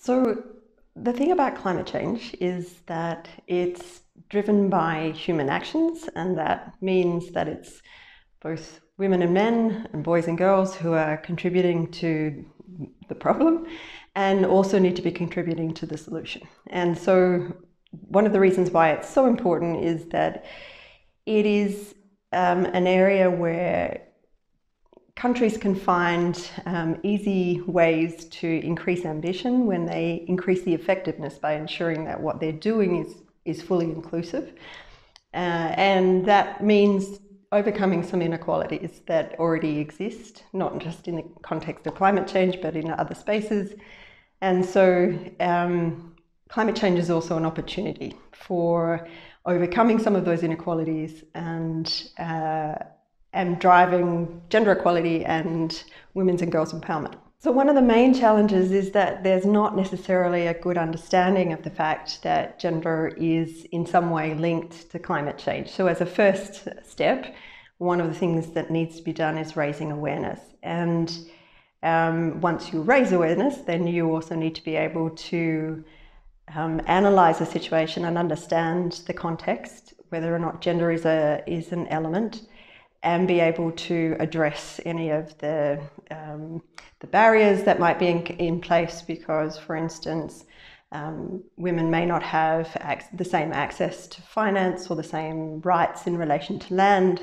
So the thing about climate change is that it's driven by human actions, and that means that it's both women and men and boys and girls who are contributing to the problem and also need to be contributing to the solution. And so one of the reasons why it's so important is that it is an area where countries can find easy ways to increase ambition when they increase the effectiveness by ensuring that what they're doing is fully inclusive. And that means overcoming some inequalities that already exist, not just in the context of climate change, but in other spaces. And so climate change is also an opportunity for overcoming some of those inequalities and driving gender equality and women's and girls' empowerment. So one of the main challenges is that there's not necessarily a good understanding of the fact that gender is in some way linked to climate change. So as a first step, one of the things that needs to be done is raising awareness. And once you raise awareness, then you also need to be able to analyze the situation and understand the context, whether or not gender is an element, and be able to address any of the barriers that might be in place because, for instance, women may not have the same access to finance or the same rights in relation to land.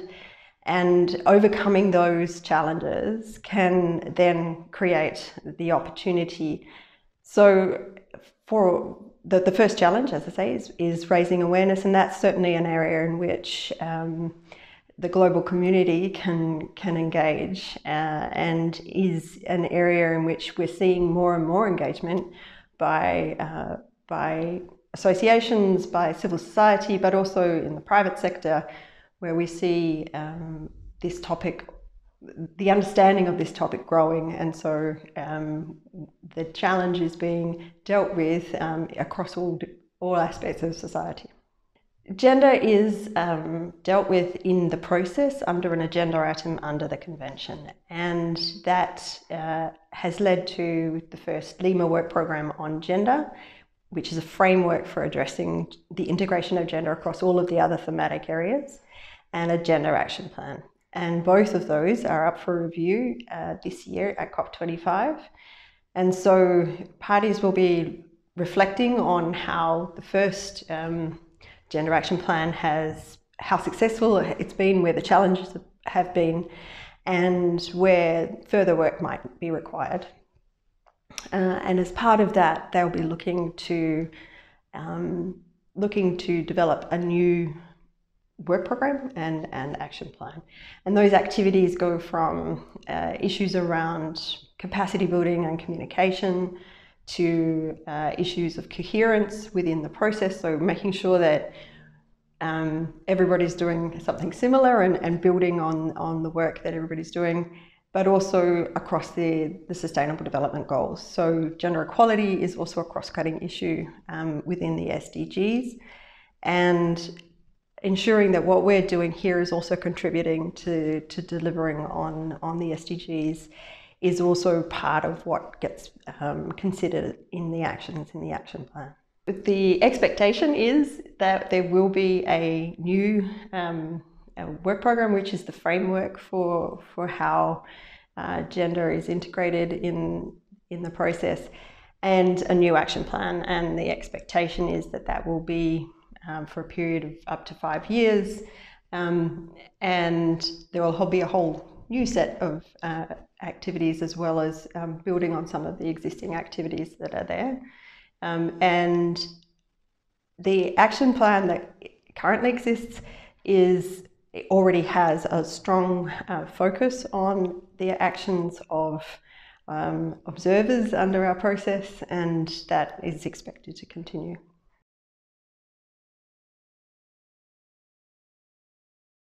And overcoming those challenges can then create the opportunity. So for the first challenge, as I say, is raising awareness, and that's certainly an area in which the global community can engage and is an area in which we're seeing more and more engagement by associations, by civil society, but also in the private sector, where we see this topic, the understanding of this topic growing. And so the challenge is being dealt with across all aspects of society. Gender is dealt with in the process under an agenda item under the Convention, and that has led to the first Lima Work Programme on Gender, which is a framework for addressing the integration of gender across all of the other thematic areas, and a Gender Action Plan. And both of those are up for review this year at COP25. And so parties will be reflecting on how the first Gender Action Plan how successful it's been, where the challenges have been, and where further work might be required. And as part of that, they'll be looking to develop a new work program and action plan. And those activities go from issues around capacity building and communication to issues of coherence within the process, so making sure that everybody's doing something similar and building on the work that everybody's doing, but also across the Sustainable Development Goals. So gender equality is also a cross-cutting issue within the SDGs, and ensuring that what we're doing here is also contributing to delivering on the SDGs is also part of what gets considered in the actions in the action plan. The expectation is that there will be a new work program, which is the framework for how gender is integrated in the process, and a new action plan. And the expectation is that that will be for a period of up to 5 years, and there will be a whole new set of activities, as well as building on some of the existing activities that are there. And the action plan that currently exists already has a strong focus on the actions of observers under our process, and that is expected to continue.